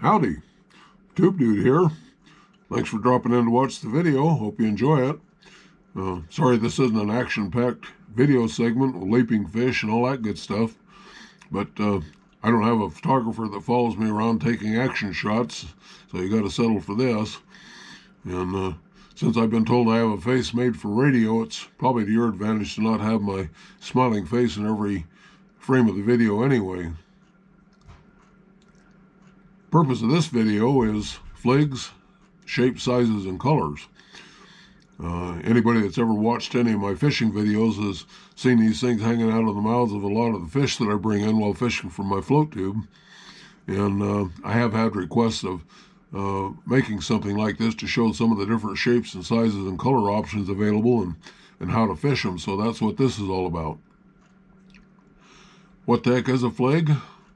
Howdy, TubeDude here. Thanks for dropping in to watch the video. Hope you enjoy it. Sorry this isn't an action-packed video segment with leaping fish and all that good stuff, but I don't have a photographer that follows me around taking action shots, so you got to settle for this. And since I've been told I have a face made for radio, it's probably to your advantage to not have my smiling face in every frame of the video anyway. Purpose of this video is fligs, shapes, sizes, and colors. Anybody that's ever watched any of my fishing videos has seen these things hanging out of the mouths of a lot of the fish that I bring in while fishing from my float tube. And I have had requests of making something like this to show some of the different shapes and sizes and color options available and how to fish them. So that's what this is all about. What the heck is a flig?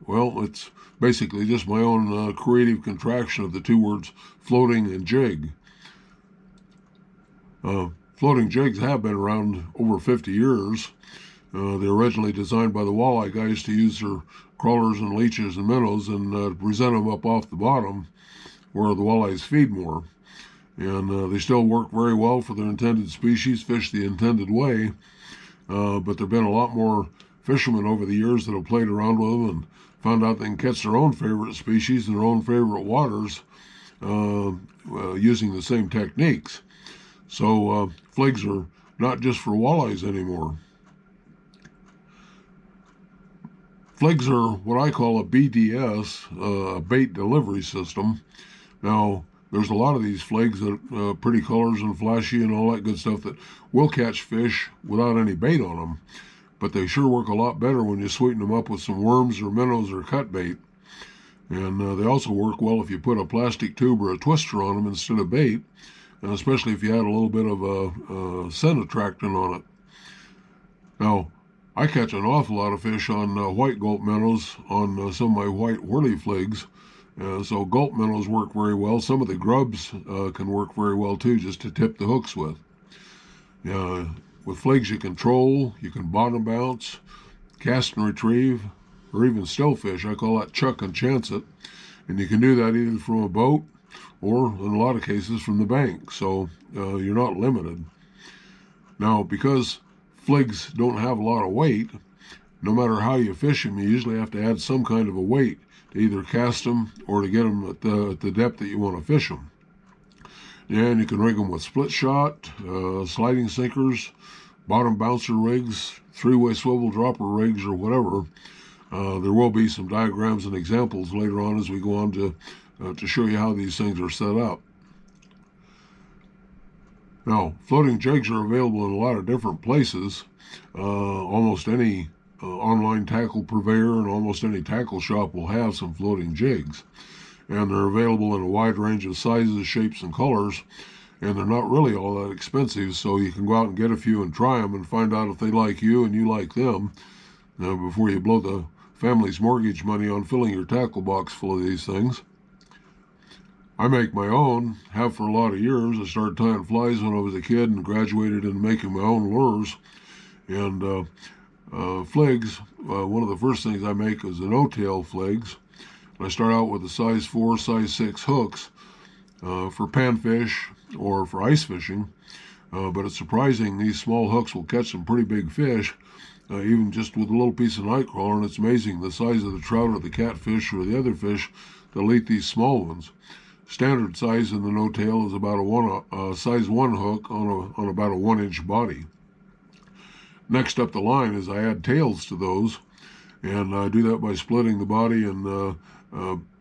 Well, it's basically just my own creative contraction of the two words floating and jig. Floating jigs have been around over 50 years. They were originally designed by the walleye guys to use their crawlers and leeches and minnows and present them up off the bottom where the walleyes feed more. And they still work very well for their intended species, fish the intended way. But there have been a lot more fishermen over the years that have played around with them and found out they can catch their own favorite species in their own favorite waters using the same techniques. So fligs are not just for walleyes anymore. Fligs are what I call a BDS, a bait delivery system. Now, there's a lot of these fligs that pretty colors and flashy and all that good stuff that will catch fish without any bait on them. But they sure work a lot better when you sweeten them up with some worms or minnows or cut bait. And they also work well if you put a plastic tube or a twister on them instead of bait, and especially if you add a little bit of a scent attractant on it. Now, I catch an awful lot of fish on white gulp minnows on some of my white whirly fligs. So gulp minnows work very well. Some of the grubs can work very well too, just to tip the hooks with. With fligs you can troll, you can bottom bounce, cast and retrieve, or even stillfish. I call that chuck and chance it. And you can do that either from a boat or, in a lot of cases, from the bank. So you're not limited. Now, because fligs don't have a lot of weight, no matter how you fish them, you usually have to add some kind of a weight to either cast them or to get them at the depth that you want to fish them. And you can rig them with split shot, sliding sinkers, bottom bouncer rigs, three-way swivel dropper rigs, or whatever. There will be some diagrams and examples later on as we go on to show you how these things are set up. Now, floating jigs are available in a lot of different places. Almost any online tackle purveyor and almost any tackle shop will have some floating jigs. And they're available in a wide range of sizes, shapes, and colors, and they're not really all that expensive, so you can go out and get a few and try them and find out if they like you and you like them before you blow the family's mortgage money on filling your tackle box full of these things. I make my own, have for a lot of years. I started tying flies when I was a kid and graduated into making my own lures. And fligs, one of the first things I make is the no-tail fligs. I start out with a size 4, size 6 hooks for panfish or for ice fishing. But it's surprising these small hooks will catch some pretty big fish, even just with a little piece of night crawler, and it's amazing the size of the trout or the catfish or the other fish that'll eat these small ones. Standard size in the no-tail is about a size 1 hook on about a 1-inch body. Next up the line is I add tails to those, and I do that by splitting the body and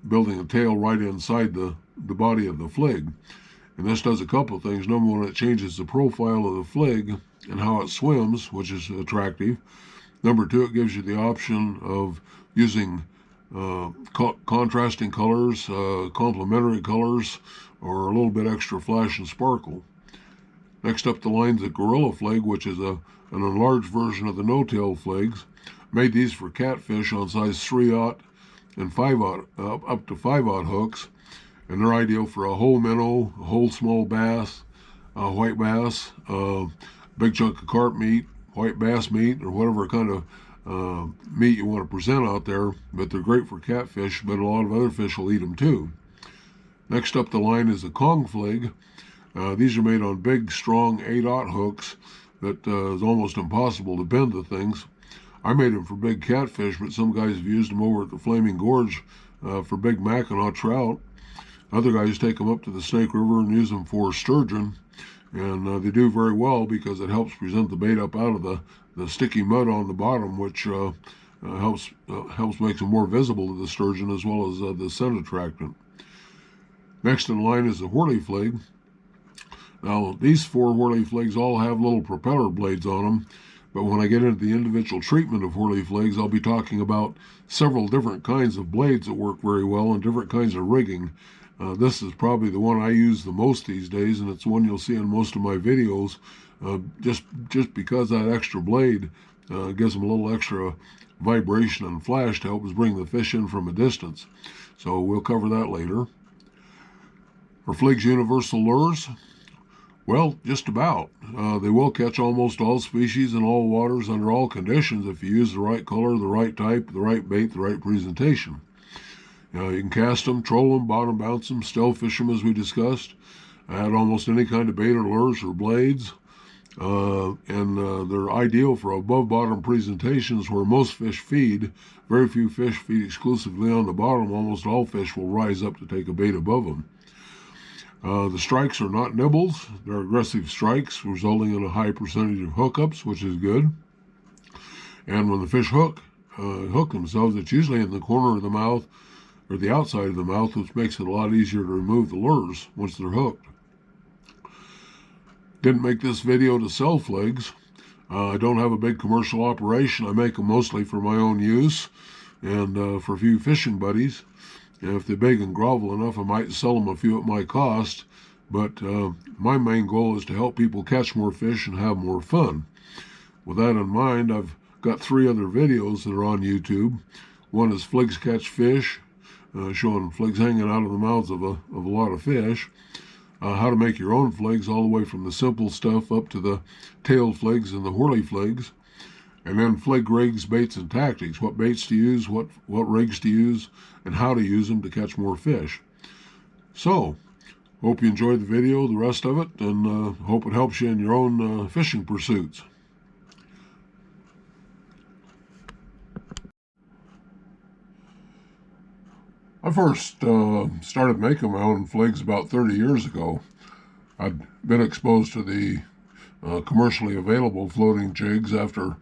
building a tail right inside the body of the flig. And this does a couple of things. Number one, it changes the profile of the flig and how it swims, which is attractive. Number two, it gives you the option of using contrasting colors, complementary colors, or a little bit extra flash and sparkle. Next up the line is the gorilla flig, which is an enlarged version of the no-tail fligs. Made these for catfish on size 3/0 and 5/0 up to 5/0 hooks, and they're ideal for a whole minnow, a whole small bass, white bass, big chunk of carp meat, white bass meat, or whatever kind of meat you want to present out there, but they're great for catfish, but a lot of other fish will eat them too. Next up the line is the Kong Flig. These are made on big, strong 8/0 hooks that is almost impossible to bend the things. I made them for big catfish, but some guys have used them over at the Flaming Gorge for big Mackinaw trout. Other guys take them up to the Snake River and use them for sturgeon, and they do very well because it helps present the bait up out of the sticky mud on the bottom, which helps make them more visible to the sturgeon as well as the scent attractant. Next in line is the Whirly Flig. Now, these 4 Whirly Fligs all have little propeller blades on them, but when I get into the individual treatment of Whirly Fligs, I'll be talking about several different kinds of blades that work very well and different kinds of rigging. This is probably the one I use the most these days, and it's one you'll see in most of my videos, just because that extra blade gives them a little extra vibration and flash to help us bring the fish in from a distance. So we'll cover that later. Are Flig's universal lures? Well, just about. They will catch almost all species in all waters under all conditions if you use the right color, the right type, the right bait, the right presentation. You can cast them, troll them, bottom bounce them, still fish them as we discussed. Add almost any kind of bait or lures or blades. And they're ideal for above-bottom presentations where most fish feed. Very few fish feed exclusively on the bottom. Almost all fish will rise up to take a bait above them. The strikes are not nibbles. They're aggressive strikes, resulting in a high percentage of hookups, which is good. And when the fish hook themselves, it's usually in the corner of the mouth or the outside of the mouth, which makes it a lot easier to remove the lures once they're hooked. Didn't make this video to sell Fligs. I don't have a big commercial operation. I make them mostly for my own use and for a few fishing buddies. And if they're big and grovel enough, I might sell them a few at my cost. But my main goal is to help people catch more fish and have more fun. With that in mind, I've got 3 other videos that are on YouTube. One is Fligs Catch Fish, showing fligs hanging out of the mouths of a lot of fish. How to make your own fligs, all the way from the simple stuff up to the tailed fligs and the whirly fligs. And then flig rigs, baits, and tactics. What baits to use, what rigs to use, and how to use them to catch more fish. So, hope you enjoyed the video, the rest of it, and hope it helps you in your own fishing pursuits. I first started making my own fligs about 30 years ago. I'd been exposed to the commercially available floating jigs after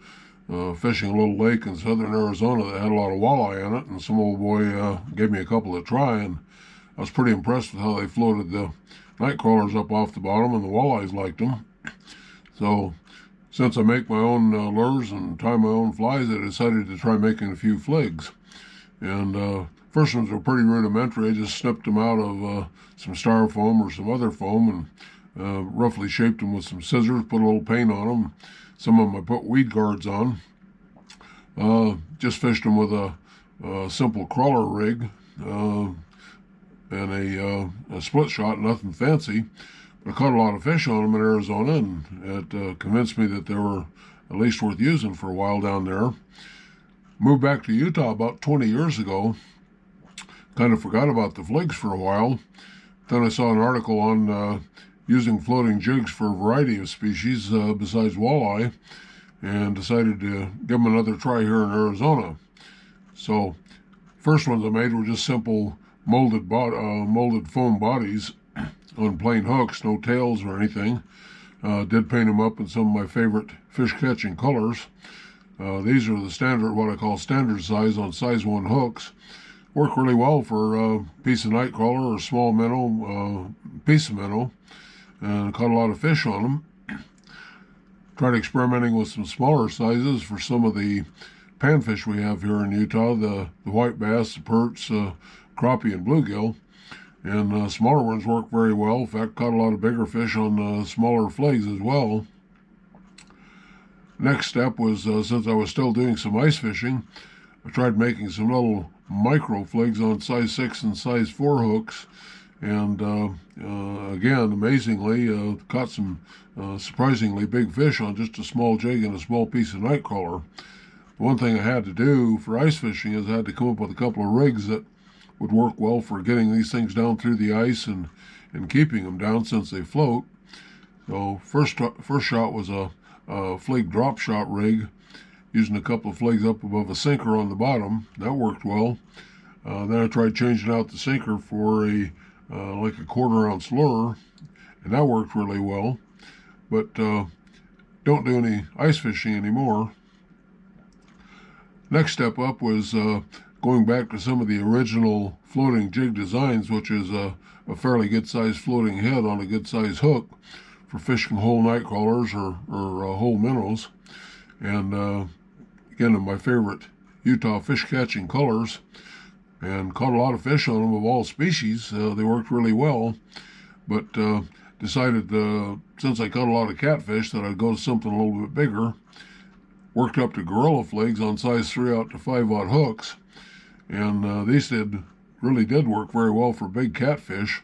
fishing a little lake in southern Arizona that had a lot of walleye in it, and some old boy gave me a couple to try, and I was pretty impressed with how they floated the night crawlers up off the bottom, and the walleyes liked them. So since I make my own lures and tie my own flies, I decided to try making a few fligs. And first ones were pretty rudimentary. I just snipped them out of some styrofoam or some other foam and roughly shaped them with some scissors, put a little paint on them. Some of them I put weed guards on. Just fished them with a simple crawler rig and a split shot, nothing fancy. But I caught a lot of fish on them in Arizona, and it convinced me that they were at least worth using for a while down there. Moved back to Utah about 20 years ago. Kind of forgot about the fligs for a while. Then I saw an article on using floating jigs for a variety of species besides walleye, and decided to give them another try here in Arizona. So first ones I made were just simple molded foam bodies on plain hooks, no tails or anything. Did paint them up in some of my favorite fish catching colors. These are the standard, what I call standard size on size 1 hooks. Work really well for a piece of night crawler or small minnow, piece of minnow, and caught a lot of fish on them. Tried experimenting with some smaller sizes for some of the panfish we have here in Utah, the white bass, the perch, crappie, and bluegill. And smaller ones work very well. In fact, caught a lot of bigger fish on smaller fligs as well. Next step was, since I was still doing some ice fishing, I tried making some little micro fligs on size 6 and size 4 hooks. And again, amazingly, caught some surprisingly big fish on just a small jig and a small piece of night crawler. One thing I had to do for ice fishing is I had to come up with a couple of rigs that would work well for getting these things down through the ice and keeping them down since they float. So first shot was a Flig drop shot rig, using a couple of flags up above a sinker on the bottom. That worked well. Then I tried changing out the sinker for a like a 1/4 ounce lure, and that worked really well. But don't do any ice fishing anymore. Next step up was going back to some of the original floating jig designs, which is a fairly good sized floating head on a good sized hook for fishing whole night crawlers or whole minnows. And again, my favorite Utah fish catching colors, and caught a lot of fish on them of all species. They worked really well, but decided since I caught a lot of catfish that I'd go to something a little bit bigger. Worked up to Gorilla Fligs on size 3 out to 5/0 hooks, and these really did work very well for big catfish.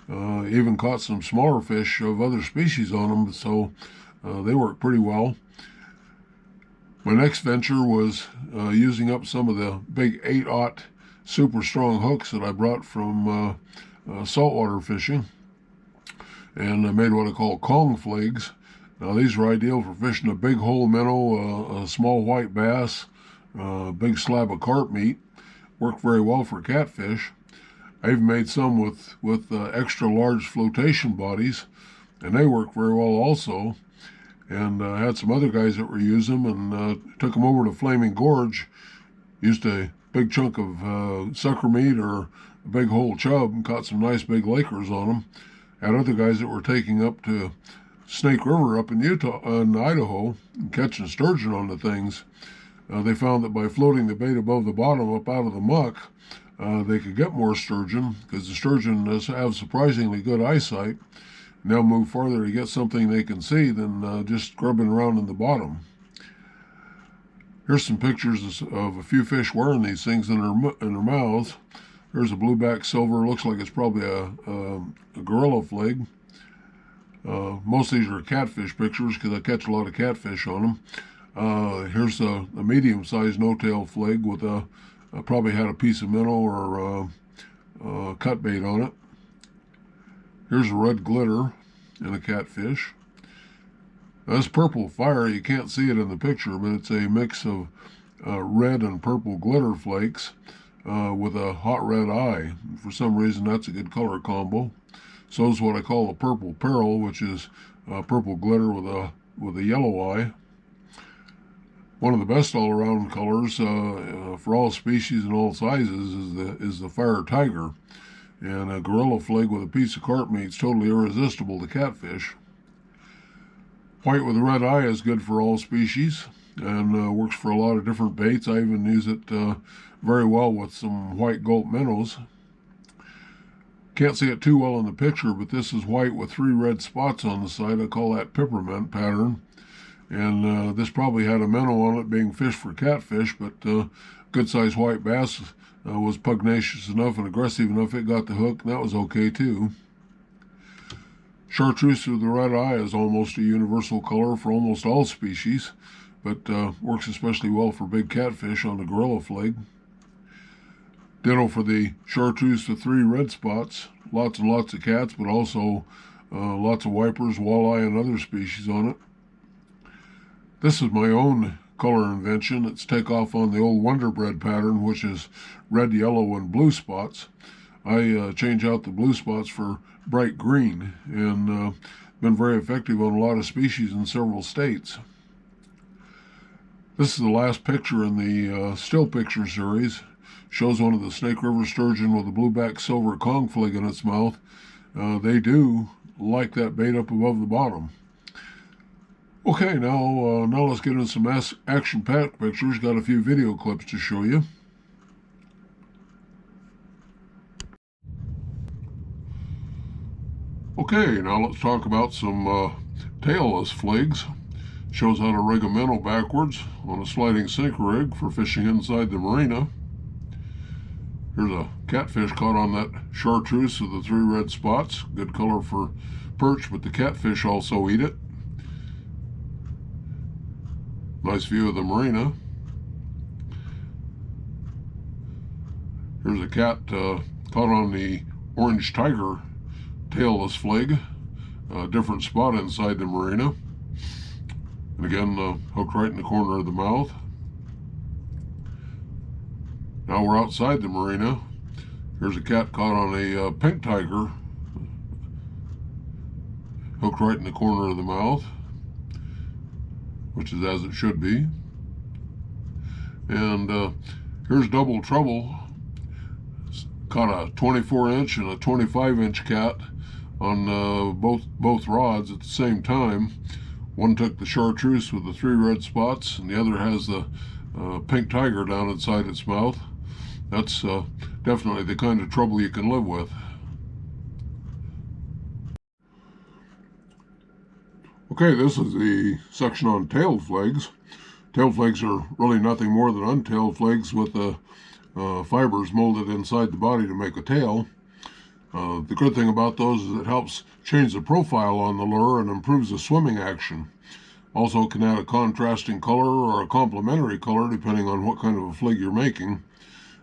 Even caught some smaller fish of other species on them, so they work pretty well. My next venture was using up some of the big 8/0 super strong hooks that I brought from saltwater fishing, and I made what I call Kong Fligs. Now these are ideal for fishing a big whole minnow, a small white bass, a big slab of carp meat. Work very well for catfish. I even made some with extra large flotation bodies, and they work very well also. And I had some other guys that were using them, and took them over to Flaming Gorge. Used a big chunk of sucker meat or a big whole chub and caught some nice big Lakers on them. Had other guys that were taking up to Snake River up in Idaho, and catching sturgeon on the things. They found that by floating the bait above the bottom up out of the muck, they could get more sturgeon, because the sturgeon have surprisingly good eyesight, and they'll move farther to get something they can see than just grubbing around in the bottom. Here's some pictures of a few fish wearing these things in their mouths. There's a blueback silver. Looks like it's probably a Gorilla Flig. Most of these are catfish pictures because I catch a lot of catfish on them. Here's a medium-sized no-tail Flig with probably had a piece of minnow or cut bait on it. Here's a red glitter and a catfish. That's purple fire. You can't see it in the picture, but it's a mix of red and purple glitter flakes with a hot red eye. For some reason, that's a good color combo. So is what I call a purple pearl, which is purple glitter with a yellow eye. One of the best all-around colors for all species and all sizes is the fire tiger. And a Gorilla Flig with a piece of carp meat is totally irresistible to catfish. White with a red eye is good for all species and works for a lot of different baits. I even use it very well with some white gulp minnows. Can't see it too well in the picture, but this is white with 3 red spots on the side. I call that peppermint pattern. And this probably had a minnow on it being fished for catfish, but good-sized white bass was pugnacious enough and aggressive enough it got the hook, and that was okay too. Chartreuse with the red eye is almost a universal color for almost all species, but works especially well for big catfish on the Gorilla Flig. Ditto for the chartreuse with 3 red spots. Lots and lots of cats, but also lots of wipers, walleye, and other species on it. This is my own color invention. It's takeoff on the old Wonder Bread pattern, which is red, yellow, and blue spots. I change out the blue spots for bright green, and been very effective on a lot of species in several states. This is the last picture in the still picture series. Shows one of the Snake River sturgeon with a blueback silver Kong Flig in its mouth. They do like that bait up above the bottom. Okay, now let's get into some action-packed pictures. Got a few video clips to show you. Okay, now let's talk about some tailless fligs. Shows how to rig a minnow backwards on a sliding sink rig for fishing inside the marina. Here's a catfish caught on that chartreuse with the 3 red spots. Good color for perch, but the catfish also eat it. Nice view of the marina. cat caught on the orange tiger tailless flig, a different spot inside the marina. And again, hooked right in the corner of the mouth. Now we're outside the marina. Here's a cat caught on a pink tiger, hooked right in the corner of the mouth, which is as it should be. And here's Double Trouble. Caught a 24-inch and a 25-inch cat on both rods at the same time. One took the chartreuse with the 3 red spots, and the other has the pink tiger down inside its mouth. That's definitely the kind of trouble you can live with. Okay, this is the section on tailed fligs. Tailed fligs are really nothing more than untailed fligs with the fibers molded inside the body to make a tail. The good thing about those is it helps change the profile on the lure and improves the swimming action. Also can add a contrasting color or a complementary color depending on what kind of a flig you're making.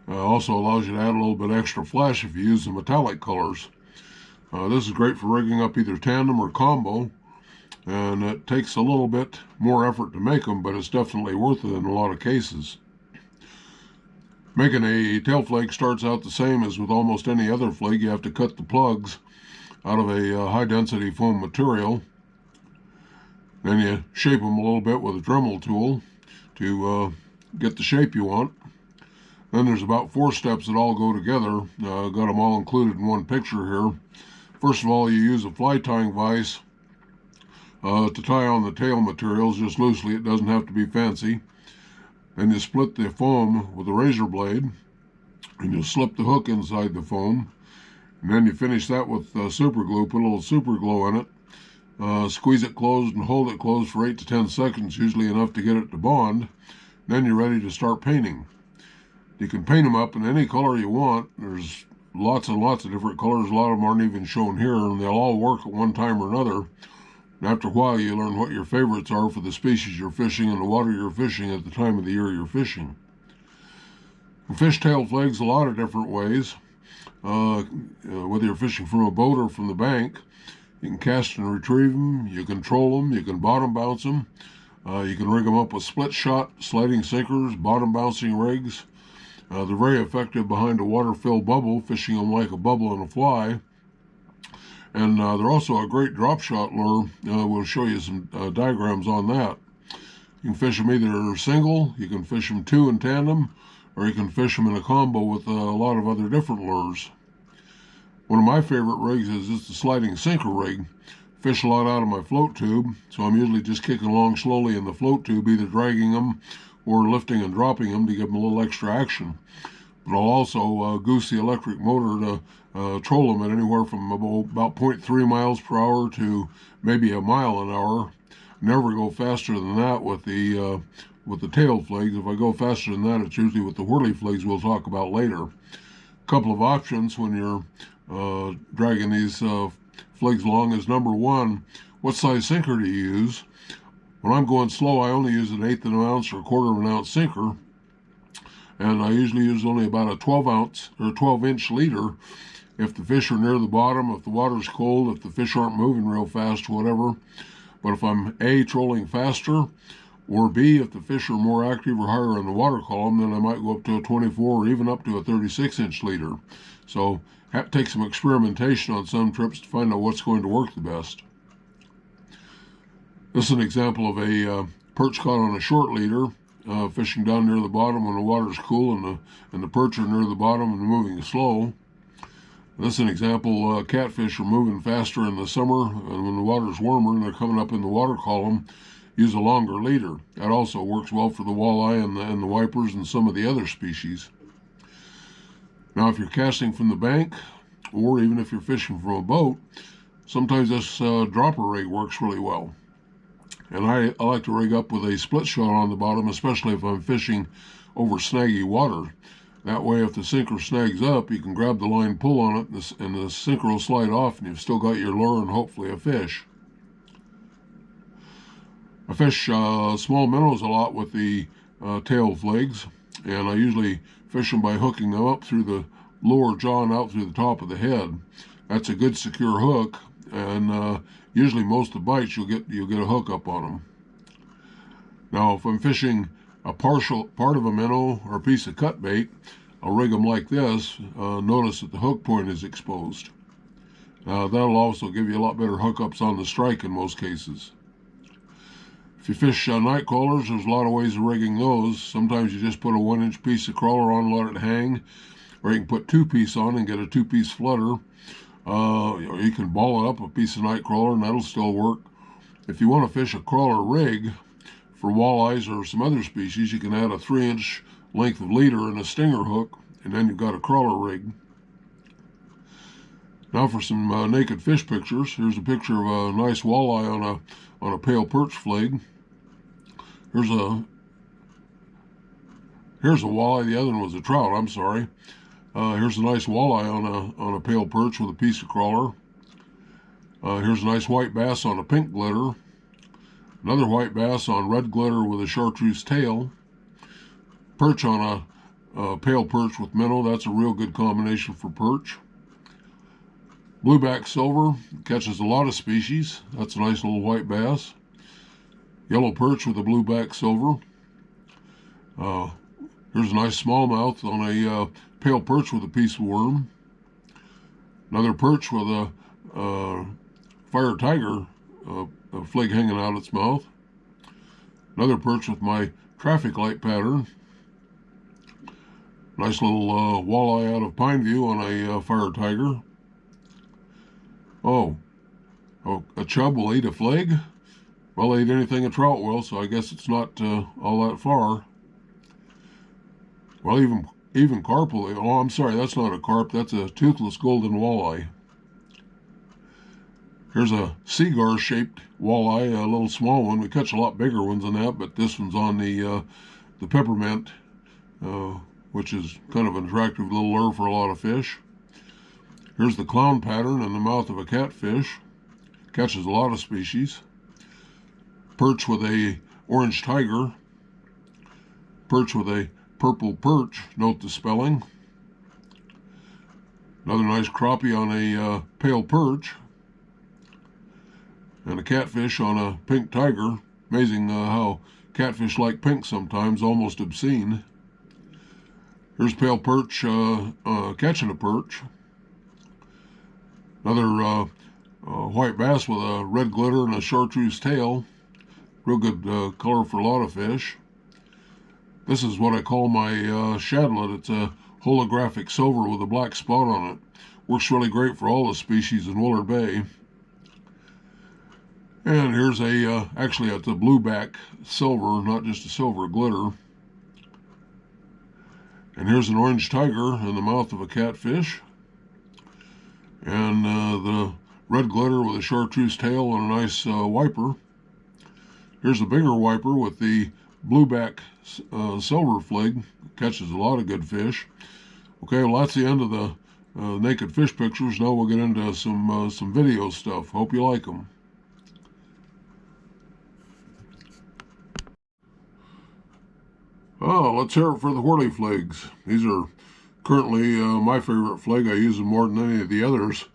Also allows you to add a little bit extra flash if you use the metallic colors. This is great for rigging up either tandem or combo, and it takes a little bit more effort to make them, but it's definitely worth it in a lot of cases. Making a tail flig starts out the same as with almost any other flig. You have to cut the plugs out of a high density foam material. Then you shape them a little bit with a Dremel tool to get the shape you want. Then there's about 4 steps that all go together. Got them all included in one picture here. First of all, you use a fly tying vise to tie on the tail materials just loosely. It doesn't have to be fancy. Then you split the foam with a razor blade, and you slip the hook inside the foam. And then you finish that with super glue. Put a little super glue in it. Squeeze it closed and hold it closed for 8 to 10 seconds, usually enough to get it to bond. Then you're ready to start painting. You can paint them up in any color you want. There's lots and lots of different colors. A lot of them aren't even shown here, and they'll all work at one time or another. And after a while, you learn what your favorites are for the species you're fishing and the water you're fishing at the time of the year you're fishing. You can fish tail fligs a lot of different ways. Whether you're fishing from a boat or from the bank, you can cast and retrieve them, you can troll them, you can bottom bounce them, you can rig them up with split shot, sliding sinkers, bottom bouncing rigs. They're very effective behind a water-filled bubble, fishing them like a bubble in a fly. And they're also a great drop shot lure. We'll show you some diagrams on that. You can fish them either single, you can fish them 2 in tandem, or you can fish them in a combo with a lot of other different lures. One of my favorite rigs is just the sliding sinker rig. Fish a lot out of my float tube, so I'm usually just kicking along slowly in the float tube, either dragging them or lifting and dropping them to give them a little extra action. But I'll also goose the electric motor to troll them at anywhere from about 0.3 miles per hour to maybe a mile an hour. Never go faster than that with the tail fligs. If I go faster than that, it's usually with the whirly fligs we'll talk about later. A couple of options when you're dragging these fligs along is, number one, what size sinker do you use? When I'm going slow, I only use an 1/8 of an ounce or 1/4 of an ounce sinker, and I usually use only about a 12-ounce or 12-inch leader. If the fish are near the bottom, if the water's cold, if the fish aren't moving real fast, whatever. But if I'm A, trolling faster, or B, if the fish are more active or higher in the water column, then I might go up to a 24 or even up to a 36-inch leader. So have to take some experimentation on some trips to find out what's going to work the best. This is an example of a perch caught on a short leader, fishing down near the bottom when the water's cool and the perch are near the bottom and moving slow. This is an example, catfish are moving faster in the summer, and when the water's warmer and they're coming up in the water column, use a longer leader. That also works well for the walleye and the wipers and some of the other species. Now, if you're casting from the bank, or even if you're fishing from a boat, sometimes this dropper rig works really well. And I like to rig up with a split shot on the bottom, especially if I'm fishing over snaggy water. That way, if the sinker snags up, you can grab the line, pull on it, and the sinker will slide off, and you've still got your lure and hopefully a fish. I fish small minnows a lot with the tail fligs, and I usually fish them by hooking them up through the lower John out through the top of the head. That's a good secure hook, and usually most of the bites you'll get a hook up on them. Now, if I'm fishing a partial part of a minnow or a piece of cut bait, I'll rig them like this. Notice that the hook point is exposed. That'll also give you a lot better hookups on the strike in most cases. If you fish night crawlers, there's a lot of ways of rigging those. Sometimes you just put a 1-inch piece of crawler on and let it hang, or you can put 2-piece on and get a 2-piece flutter. You can ball it up a piece of night crawler and that'll still work. If you want to fish a crawler rig for walleyes or some other species, you can add a 3-inch length of leader and a stinger hook, and then you've got a crawler rig. Now for some naked fish pictures. Here's a picture of a nice walleye on a pale perch flig. Here's a walleye. The other one was a trout. I'm sorry. Here's a nice walleye on a pale perch with a piece of crawler. Here's a nice white bass on a pink glitter. Another white bass on red glitter with a chartreuse tail. Perch on a pale perch with minnow. That's a real good combination for perch. Blueback silver catches a lot of species. That's a nice little white bass. Yellow perch with a blueback silver. Here's a nice smallmouth on a pale perch with a piece of worm. Another perch with a fire tiger a flig hanging out its mouth. Another perch with my traffic light pattern. Nice little walleye out of Pineview on a fire tiger. Oh, a chub will eat a flig? Well, they eat anything a trout will, so I guess it's not all that far. Well, even carp will eat. Oh, I'm sorry, that's not a carp. That's a toothless golden walleye. Here's a cigar-shaped walleye, a little small one. We catch a lot bigger ones than that, but this one's on the peppermint, which is kind of an attractive little lure for a lot of fish. Here's the clown pattern in the mouth of a catfish. Catches a lot of species. Perch with a orange tiger. Perch with a purple perch. Note the spelling. Another nice crappie on a pale perch. And a catfish on a pink tiger. Amazing how catfish like pink sometimes, almost obscene. Here's pale perch catching a perch. Another white bass with a red glitter and a chartreuse tail. Real good color for a lot of fish. This is what I call my shadlet. It's a holographic silver with a black spot on it. Works really great for all the species in Willard Bay. And here's actually it's a blueback silver, not just a silver glitter. And here's an orange tiger in the mouth of a catfish. And the red glitter with a chartreuse tail and a nice wiper. Here's a bigger wiper with the blueback silver flig. Catches a lot of good fish. Okay, well that's the end of the naked fish pictures. Now we'll get into some video stuff. Hope you like them. Oh, let's hear it for the whirly fligs. These are currently my favorite flig. I use them more than any of the others.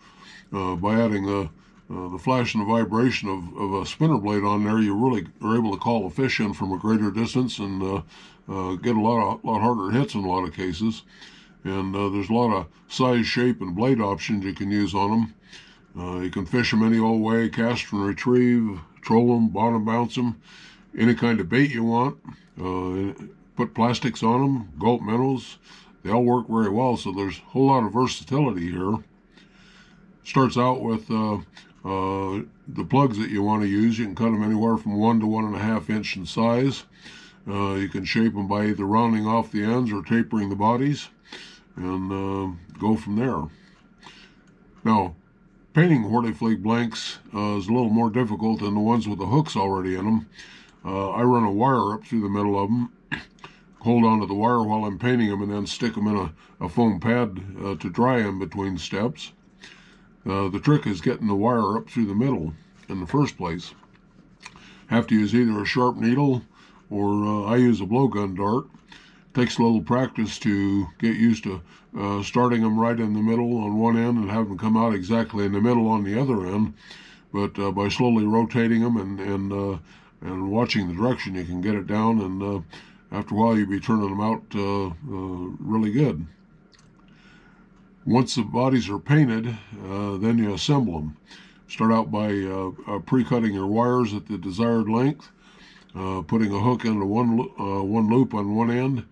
By adding the flash and the vibration of a spinner blade on there, you really are able to call a fish in from a greater distance and get a lot harder hits in a lot of cases. And there's a lot of size, shape, and blade options you can use on them. You can fish them any old way, cast and retrieve, troll them, bottom bounce them, any kind of bait you want. Put plastics on them, gulp minnows. They all work very well, so there's a whole lot of versatility here. Starts out with the plugs that you want to use. You can cut them anywhere from 1 to 1.5 inch in size. You can shape them by either rounding off the ends or tapering the bodies, and go from there. Now, painting whirly flig blanks is a little more difficult than the ones with the hooks already in them. I run a wire up through the middle of them, hold onto the wire while I'm painting them, and then stick them in a foam pad to dry in between steps. The trick is getting the wire up through the middle in the first place. Have to use either a sharp needle or I use a blowgun dart. Takes a little practice to get used to starting them right in the middle on one end and have them come out exactly in the middle on the other end. But by slowly rotating them and watching the direction, you can get it down, and after a while you'll be turning them out really good. Once the bodies are painted, then you assemble them. Start out by pre-cutting your wires at the desired length, putting a hook into one loop on one end,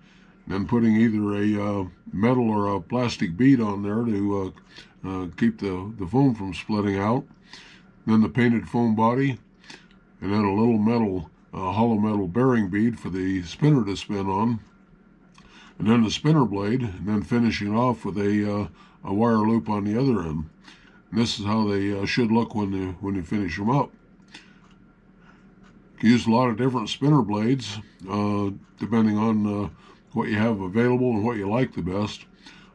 and putting either a metal or a plastic bead on there to keep the foam from splitting out. Then the painted foam body, and then a little metal, hollow metal bearing bead for the spinner to spin on, and then the spinner blade, and then finishing off with a wire loop on the other end. And this is how they should look when you finish them up. You can use a lot of different spinner blades depending on what you have available and what you like the best.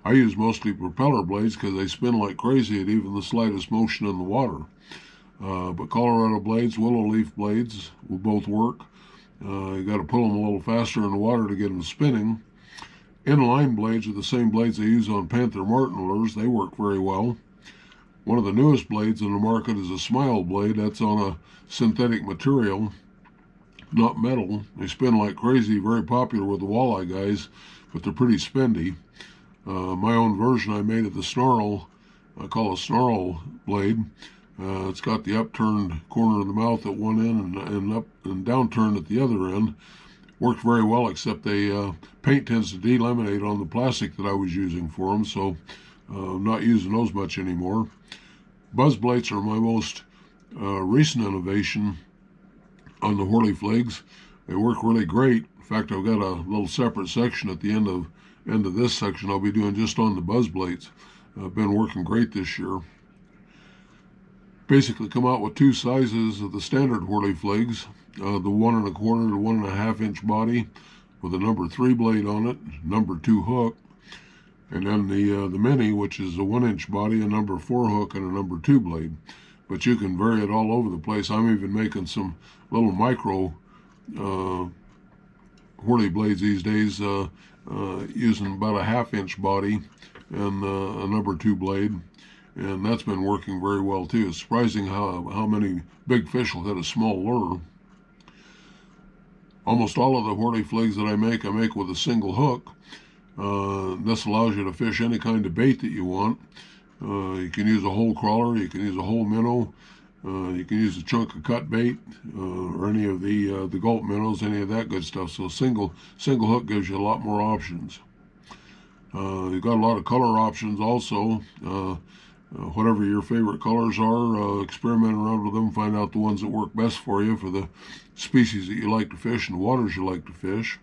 I use mostly propeller blades because they spin like crazy at even the slightest motion in the water. But Colorado blades, willow leaf blades will both work. You got to pull them a little faster in the water to get them spinning. Inline blades are the same blades they use on Panther Martin lures. They work very well. One of the newest blades in the market is a Smile blade. That's on a synthetic material, not metal. They spin like crazy, very popular with the walleye guys, but they're pretty spendy. My own version I made of the snarl, I call a snarl blade. It's got the upturned corner of the mouth at one end and up and downturned at the other end. Worked very well, except the paint tends to delaminate on the plastic that I was using for them, so I'm not using those much anymore. Buzz plates are my most recent innovation on the Whirly Fligs. They work really great. In fact, I've got a little separate section at the end of this section I'll be doing just on the buzz plates. Been working great this year. Basically come out with two sizes of the standard Whirly Fligs, the 1 1/4 to 1 1/2 inch body with a number 3 blade on it, number 2 hook, and then the mini, which is a 1 inch body, a number 4 hook, and a number 2 blade. But you can vary it all over the place. I'm even making some little micro Whirly blades these days, using about a 1/2 inch body and a number 2 blade. And that's been working very well too. It's surprising how many big fish will hit a small lure. Almost all of the Whirly Fligs that I make with a single hook. This allows you to fish any kind of bait that you want. You can use a whole crawler, you can use a whole minnow, you can use a chunk of cut bait, or any of the gulp minnows, any of that good stuff. So single hook gives you a lot more options. You've got a lot of color options also. Whatever your favorite colors are, experiment around with them, find out the ones that work best for you for the species that you like to fish and the waters you like to fish.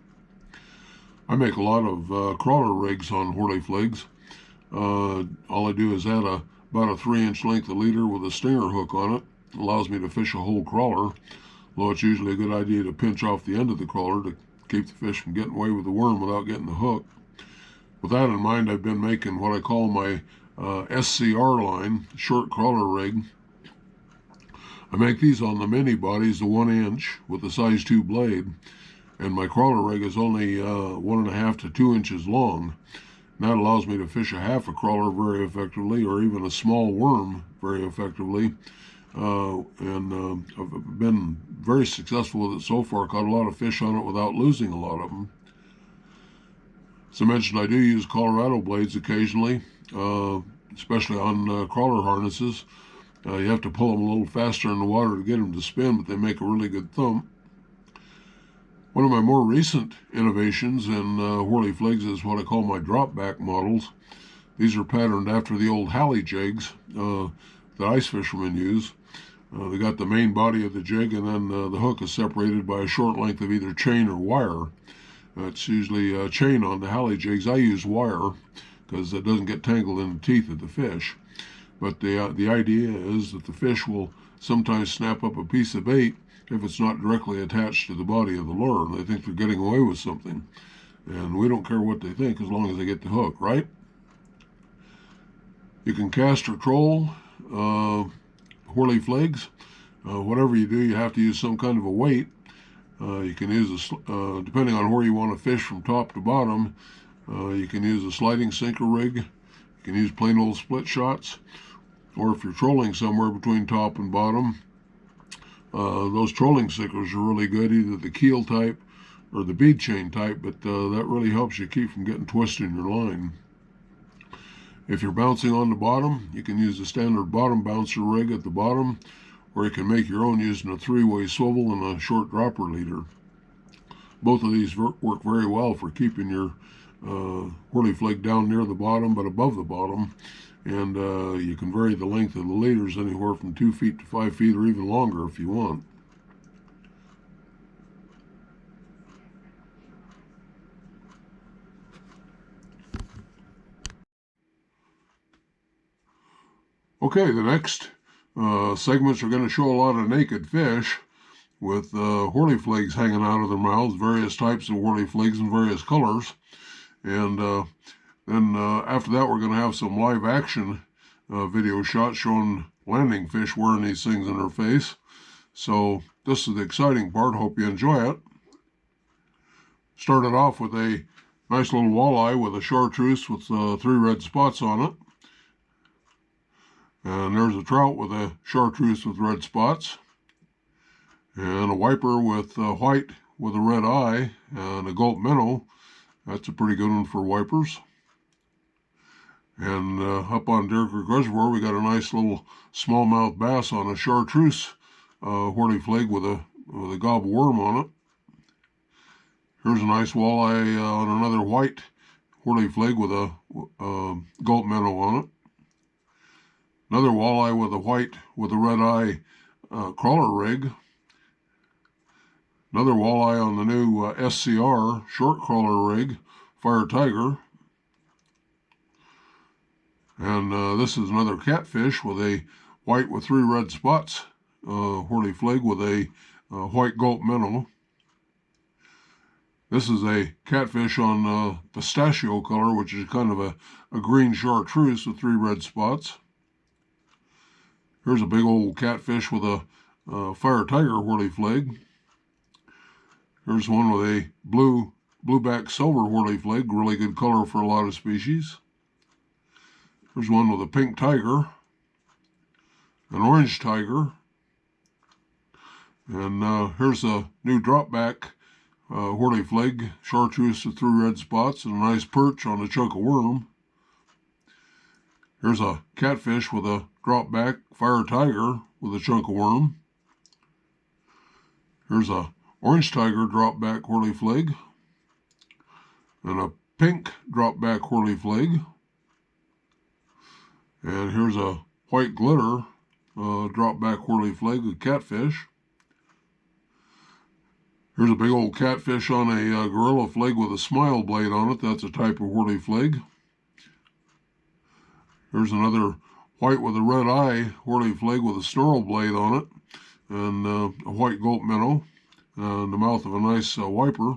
I make a lot of crawler rigs on Whirly Fligs. All I do is add about a 3-inch length of leader with a stinger hook on it. It allows me to fish a whole crawler, though it's usually a good idea to pinch off the end of the crawler to keep the fish from getting away with the worm without getting the hook. With that in mind, I've been making what I call my SCR line, short crawler rig. I make these on the mini bodies, the 1 inch with the size 2 blade, and my crawler rig is only 1 1/2 to 2 inches long. And that allows me to fish a half a crawler very effectively, or even a small worm very effectively. And I've been very successful with it so far. Caught a lot of fish on it without losing a lot of them. As I mentioned, I do use Colorado blades occasionally, especially on crawler harnesses. You have to pull them a little faster in the water to get them to spin, but they make a really good thump. One of my more recent innovations in Whirly Fligs is what I call my drop back models. These are patterned after the old Halley jigs that ice fishermen use. They got the main body of the jig, and then the hook is separated by a short length of either chain or wire. It's usually a chain on the Halley jigs. I use wire because it doesn't get tangled in the teeth of the fish. But the idea is that the fish will sometimes snap up a piece of bait if it's not directly attached to the body of the lure. They think they're getting away with something. And we don't care what they think as long as they get the hook, right? You can cast or troll Whirly Fligs. Whatever you do, you have to use some kind of a weight. You can use depending on where you want to fish from top to bottom, you can use a sliding sinker rig. You can use plain old split shots, or if you're trolling somewhere between top and bottom, those trolling sinkers are really good, either the keel type or the bead chain type, but that really helps you keep from getting twisted in your line. If you're bouncing on the bottom, you can use the standard bottom bouncer rig at the bottom, or you can make your own using a 3-way swivel and a short dropper leader. Both of these work very well for keeping your whirly flig down near the bottom but above the bottom, and you can vary the length of the leaders anywhere from 2 feet to 5 feet or even longer if you want. Okay, the next segments are going to show a lot of naked fish with whirly fligs hanging out of their mouths, various types of whirly fligs in various colors. And then after that, we're going to have some live action video shots showing landing fish wearing these things in their face. So this is the exciting part. Hope you enjoy it. Started off with a nice little walleye with a chartreuse with 3 red spots on it. And there's a trout with a chartreuse with red spots. And a wiper with white with a red eye, and a gulp minnow. That's a pretty good one for wipers. And up on Deer Creek Reservoir, we got a nice little smallmouth bass on a chartreuse whirly flig with a gobble worm on it. Here's a nice walleye on another white whirly flig with a gulp minnow on it. Another walleye with a white with a red eye crawler rig. Another walleye on the new SCR short crawler rig, Fire Tiger. And this is another catfish with a white with 3 red spots whirly flig with a white gulp minnow. This is a catfish on pistachio color, which is kind of a green chartreuse with 3 red spots. Here's a big old catfish with a Fire Tiger whirly flig. Here's one with a blueback silver whirly flig, really good color for a lot of species. Here's one with a pink tiger, an orange tiger, and here's a new dropback whirly flig, chartreuse with 3 red spots, and a nice perch on a chunk of worm. Here's a catfish with a dropback Fire Tiger with a chunk of worm. Here's a orange tiger dropback whirly flig, and a pink dropback whirly flig. And here's a white glitter dropback whirly flig with catfish. Here's a big old catfish on a gorilla flig with a smile blade on it. That's a type of whirly flig. Here's another white with a red eye whirly flig with a snarl blade on it, and a white gulp minnow, and the mouth of a nice wiper.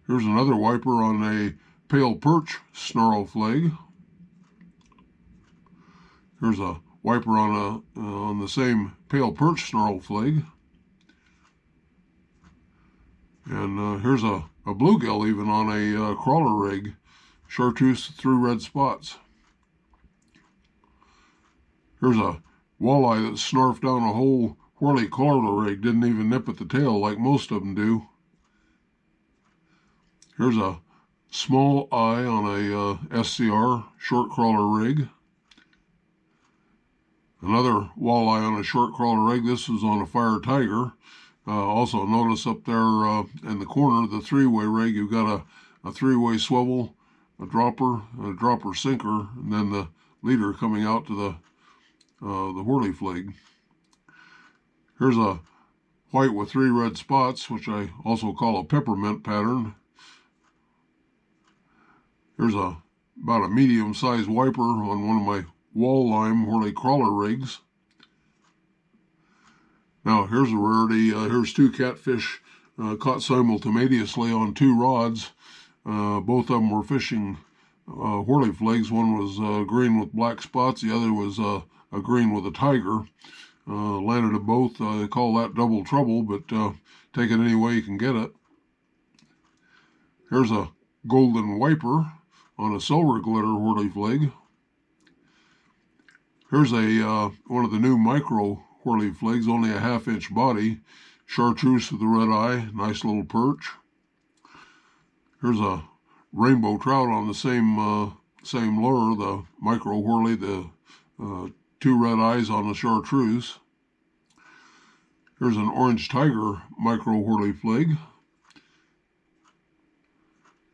Here's another wiper on a pale perch snarl flig. Here's a wiper on the same pale perch snarl flig. And here's a bluegill even on a crawler rig, chartreuse 3 red spots. Here's a walleye that snarfed down a whole whirly crawler rig, didn't even nip at the tail like most of them do. Here's a small eye on a SCR short crawler rig. Another walleye on a short crawler rig. This is on a Fire Tiger. Also notice up there in the corner, the 3-way rig, you've got a 3-way swivel, a dropper sinker, and then the leader coming out to the whirly flig. Here's a white with 3 red spots, which I also call a peppermint pattern. Here's about a medium-sized wiper on one of my wall lime whirly crawler rigs. Now here's a rarity. Here's 2 catfish caught simultaneously on 2 rods. Both of them were fishing whirly fligs. One was green with black spots. The other was a green with a tiger. Landed them both. They call that double trouble, but take it any way you can get it. Here's a golden wiper on a silver glitter whirly flig. Here's a one of the new micro whirly fligs, only a half-inch body. Chartreuse with the red eye, nice little perch. Here's a rainbow trout on the same lure, the micro whirly, the two red eyes on the chartreuse. Here's an orange tiger micro whirly flig.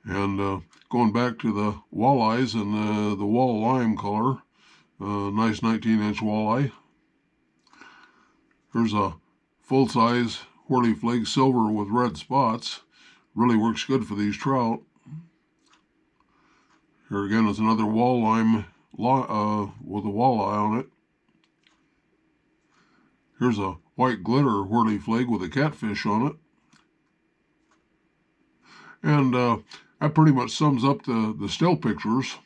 And going back to the walleyes and the wall lime color, nice 19-inch walleye. Here's a full-size whirly flig, silver with red spots. Really works good for these trout. Here again is another wall lime with a walleye on it. Here's a white glitter whirly flig with a catfish on it. And that pretty much sums up the still pictures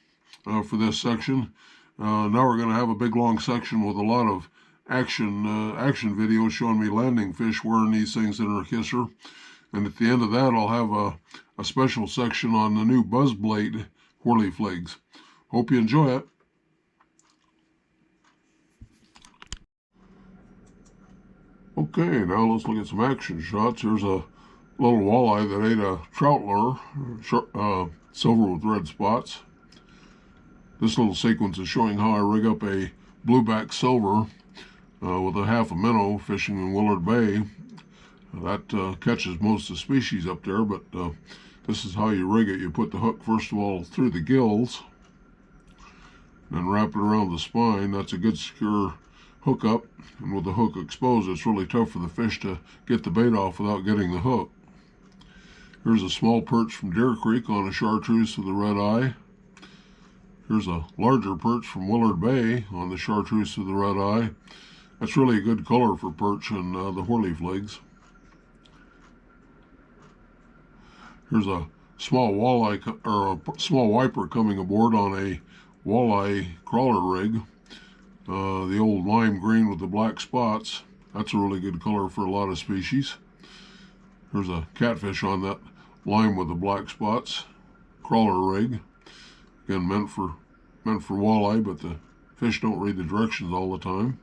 for this section. Now we're going to have a big long section with a lot of action videos showing me landing fish wearing these things in her kisser. And at the end of that, I'll have a special section on the new buzz blade whirly fligs. Hope you enjoy it. Okay, now let's look at some action shots. Here's a little walleye that ate a trout lure, silver with red spots. This little sequence is showing how I rig up a blueback silver with a half a minnow fishing in Willard Bay. That catches most of the species up there, but this is how you rig it. You put the hook first of all through the gills, then wrap it around the spine. That's a good secure hook up, and with the hook exposed, it's really tough for the fish to get the bait off without getting the hook. Here's a small perch from Deer Creek on a chartreuse with a red eye. Here's a larger perch from Willard Bay on the chartreuse with the red eye. That's really a good color for perch and the whirly fligs. Here's a small walleye or a small wiper coming aboard on a walleye crawler rig. The old lime green with the black spots. That's a really good color for a lot of species. There's a catfish on that lime with the black spots crawler rig. Again, meant for walleye, but the fish don't read the directions all the time.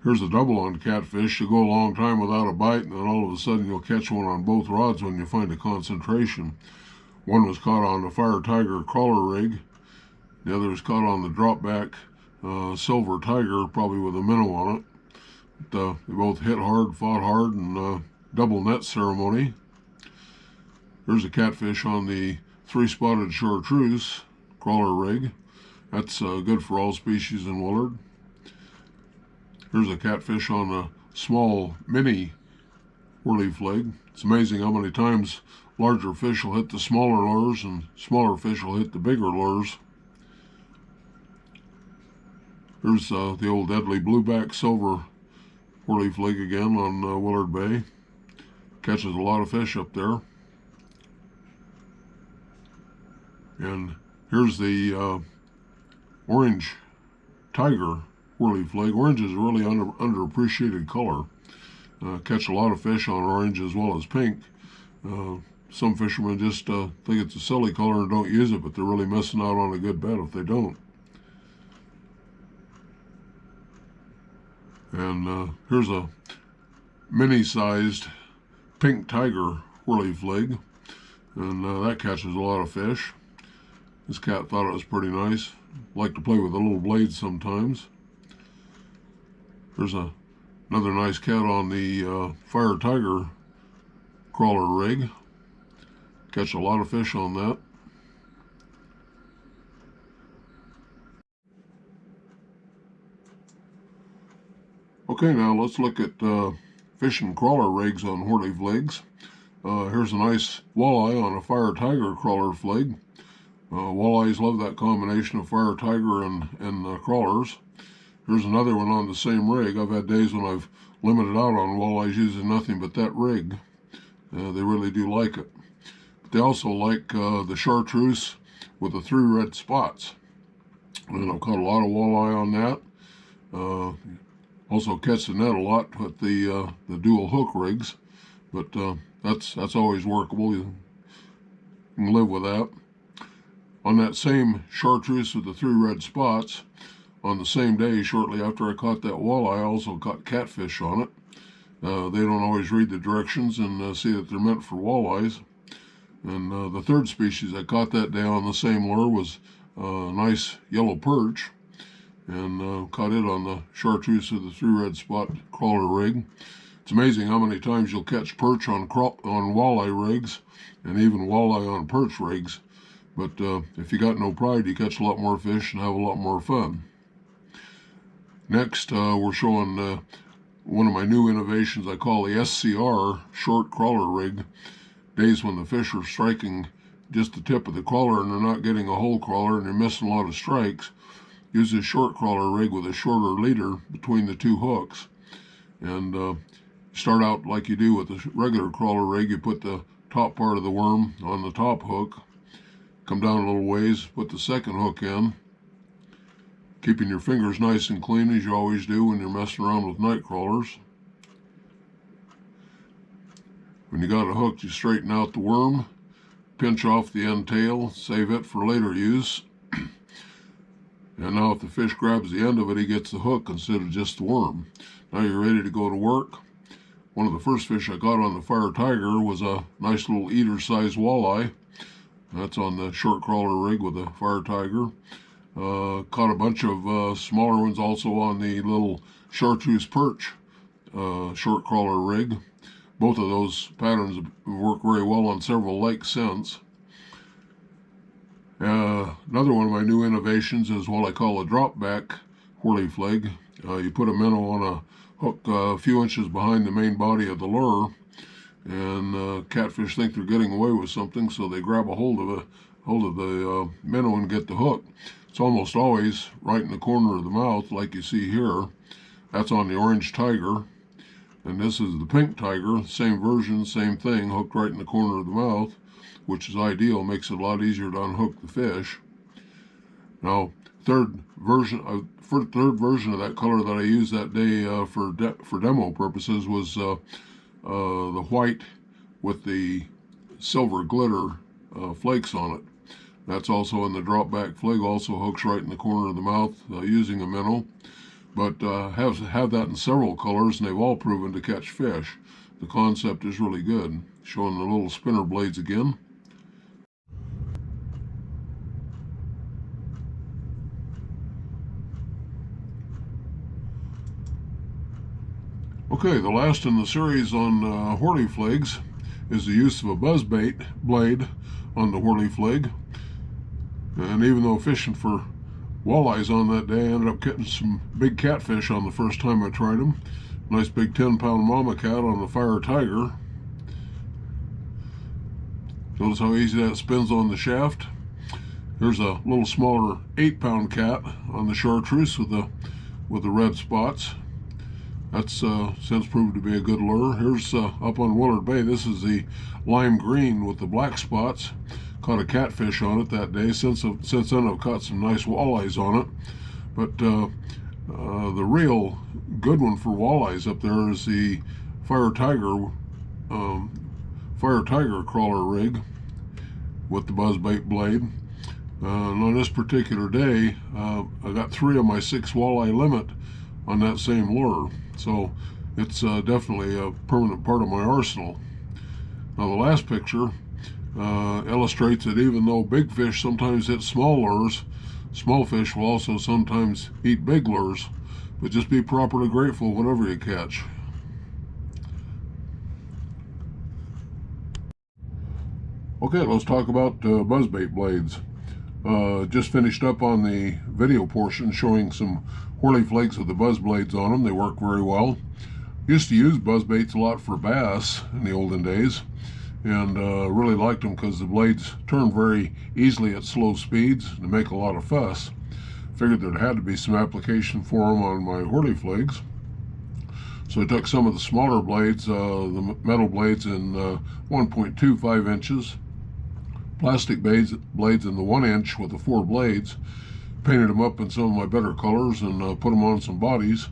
Here's a double on catfish. You go a long time without a bite, and then all of a sudden you'll catch one on both rods when you find a concentration. One was caught on the Fire Tiger crawler rig. The other was caught on the drop back Silver Tiger, probably with a minnow on it. But, they both hit hard, fought hard, and double net ceremony. There's a catfish on the three-spotted chartreuse crawler rig. That's good for all species in Willard. Here's a catfish on a small mini whirly flig. It's amazing how many times larger fish will hit the smaller lures and smaller fish will hit the bigger lures. Here's the old deadly blueback silver whirly flig again on Willard Bay. Catches a lot of fish up there. And here's the orange tiger whirly flig. Orange is a really underappreciated color. Catch a lot of fish on orange as well as pink. Some fishermen just think it's a silly color and don't use it, but they're really missing out on a good bet if they don't. And here's a mini-sized pink tiger whirly flig, and that catches a lot of fish. This cat thought it was pretty nice. Like to play with the little blades sometimes. There's another nice cat on the Fire Tiger crawler rig. Catch a lot of fish on that. Okay, now let's look at fishing crawler rigs on whirly fligs. Here's a nice walleye on a Fire Tiger crawler flig. Walleyes love that combination of Fire Tiger and crawlers. Here's another one on the same rig. I've had days when I've limited out on walleyes using nothing but that rig. They really do like it. But they also like the chartreuse with the 3 red spots. And I've caught a lot of walleye on that. Also catch the net a lot with the dual hook rigs, but that's always workable. You can live with that. On that same chartreuse with the 3 red spots, on the same day, shortly after I caught that walleye, I also caught catfish on it. They don't always read the directions and see that they're meant for walleyes. And the third species I caught that day on the same lure was a nice yellow perch, and caught it on the chartreuse with the 3 red spot crawler rig. It's amazing how many times you'll catch perch on walleye rigs, and even walleye on perch rigs. But if you got no pride, you catch a lot more fish and have a lot more fun. Next, we're showing one of my new innovations I call the SCR, short crawler rig. Days when the fish are striking just the tip of the crawler and they're not getting a whole crawler and you're missing a lot of strikes. Use this short crawler rig with a shorter leader between the 2 hooks. And start out like you do with the regular crawler rig. You put the top part of the worm on the top hook, come down a little ways, put the second hook in, keeping your fingers nice and clean as you always do when you're messing around with night crawlers. When you got it hooked, you straighten out the worm, pinch off the end tail, save it for later use. And now if the fish grabs the end of it, he gets the hook instead of just the worm. Now you're ready to go to work. One of the first fish I got on the Fire Tiger was a nice little eater-sized walleye. That's on the short crawler rig with the Fire Tiger. Caught a bunch of smaller ones also on the little chartreuse perch short crawler rig. Both of those patterns have worked very well on several lakes since. Another one of my new innovations is what I call a drop back whirly flig. You put a minnow on a hook a few inches behind the main body of the lure, and catfish think they're getting away with something, so they grab a hold of the minnow and get the hook. It's almost always right in the corner of the mouth, like you see here. That's on the orange tiger, and this is the pink tiger. Same version, same thing, hooked right in the corner of the mouth, which is ideal, makes it a lot easier to unhook the fish. Now, third version of that color that I used that day for demo purposes was the white with the silver glitter flakes on it. That's also in the drop back flig, also hooks right in the corner of the mouth using a minnow. But have that in several colors, and they've all proven to catch fish. The concept is really good. Showing the little spinner blades again. Okay, the last in the series on whirly fligs is the use of a buzzbait blade on the whirly flig. And even though fishing for walleyes on that day, I ended up getting some big catfish on the first time I tried them. Nice big 10-pound mama cat on the Fire Tiger. Notice how easy that spins on the shaft. There's a little smaller 8-pound cat on the chartreuse with the red spots. That's since proved to be a good lure. Here's up on Willard Bay. This is the lime green with the black spots. Caught a catfish on it that day. Since then I've caught some nice walleyes on it. But the real good one for walleyes up there is the Fire Tiger crawler rig with the buzzbait blade. And on this particular day, I got 3 of my 6 walleye limit on that same lure. So it's definitely a permanent part of my arsenal. Now the last picture illustrates that even though big fish sometimes hit small lures, small fish will also sometimes eat big lures. But just be properly grateful whenever you catch. Okay, let's talk about buzzbait blades. Just finished up on the video portion showing some whirly fligs with the buzz blades on them. They work very well. Used to use buzzbaits a lot for bass in the olden days, and really liked them because the blades turn very easily at slow speeds and make a lot of fuss. Figured there had to be some application for them on my whirly fligs. So I took some of the smaller blades, the metal blades in 1.25 inches, plastic blades in the 1 inch with the 4 blades, painted them up in some of my better colors and put them on some bodies.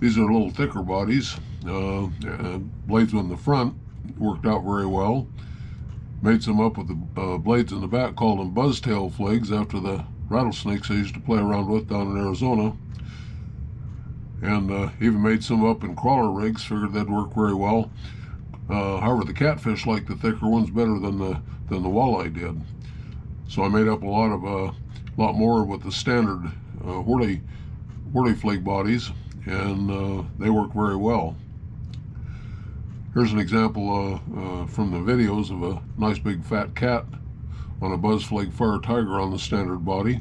These are a little thicker bodies. Blades on the front worked out very well. Made some up with the blades in the back, called them buzztail fligs after the rattlesnakes I used to play around with down in Arizona. And even made some up in crawler rigs, figured they'd work very well. However, the catfish liked the thicker ones better than the walleye did. So I made up a lot more with the standard whirly flig bodies, and they work very well. Here's an example from the videos of a nice big fat cat on a buzz flig fire tiger on the standard body.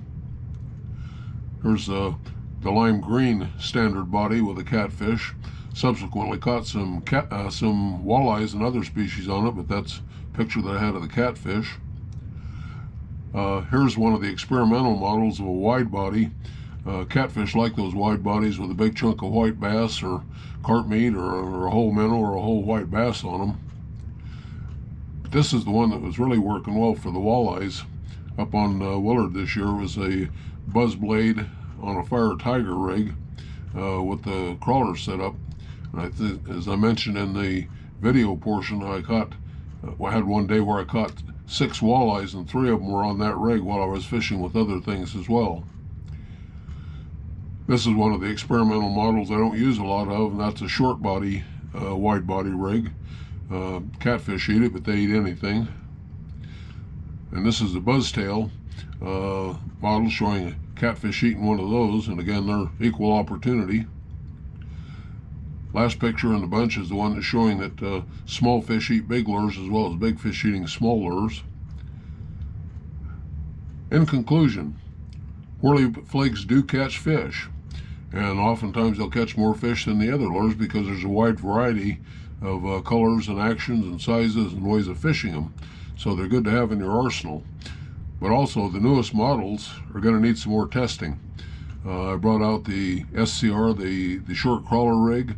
Here's the lime green standard body with a catfish. Subsequently caught some walleyes and other species on it, but that's a picture that I had of the catfish. Here's one of the experimental models of a wide body. Catfish like those wide bodies with a big chunk of white bass or carp meat or a whole minnow or a whole white bass on them. But this is the one that was really working well for the walleyes. Up on Willard this year was a buzz blade on a fire tiger rig with the crawler set up. And as I mentioned in the video portion, I had one day where I caught 6 walleyes, and 3 of them were on that rig while I was fishing with other things as well. This is one of the experimental models I don't use a lot of, and that's a short body, wide body rig. Catfish eat it, but they eat anything. And this is the buzztail model showing a catfish eating one of those, and again, they're equal opportunity. Last picture in the bunch is the one that's showing that small fish eat big lures as well as big fish eating small lures. In conclusion, whirly fligs do catch fish, and oftentimes they'll catch more fish than the other lures because there's a wide variety of colors and actions and sizes and ways of fishing them. So they're good to have in your arsenal. But also the newest models are going to need some more testing. I brought out the SCR, the short crawler rig,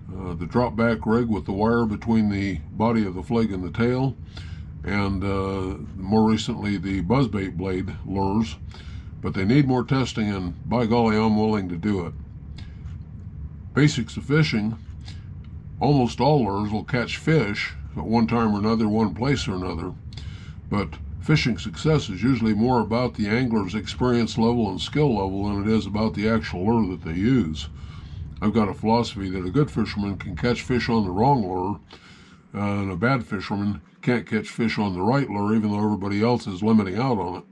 the drop back rig with the wire between the body of the flig and the tail, and more recently the buzzbait blade lures. But they need more testing, and by golly, I'm willing to do it. Basics of fishing: almost all lures will catch fish at one time or another, one place or another, but fishing success is usually more about the angler's experience level and skill level than it is about the actual lure that they use. I've got a philosophy that a good fisherman can catch fish on the wrong lure, and a bad fisherman can't catch fish on the right lure, even though everybody else is limiting out on it.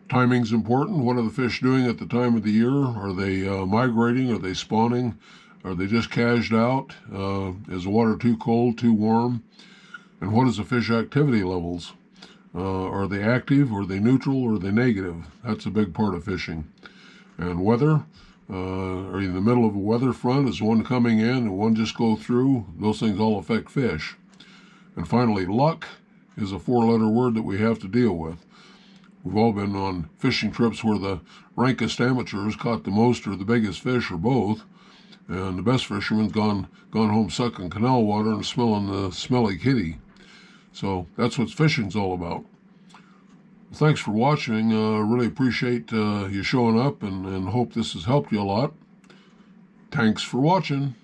Timing's important. What are the fish doing at the time of the year? Are they migrating? Are they spawning? Are they just caged out? Is the water too cold, too warm? And what is the fish activity levels? Are they active? Are they neutral? Or are they negative? That's a big part of fishing. And weather. Are you in the middle of a weather front? Is one coming in and one just go through? Those things all affect fish. And finally, luck is a 4-letter word that we have to deal with. We've all been on fishing trips where the rankest amateurs caught the most or the biggest fish or both, and the best fisherman's gone home sucking canal water and smelling the smelly kitty. So that's what fishing's all about. Thanks for watching. Really appreciate you showing up, and hope this has helped you a lot. Thanks for watching.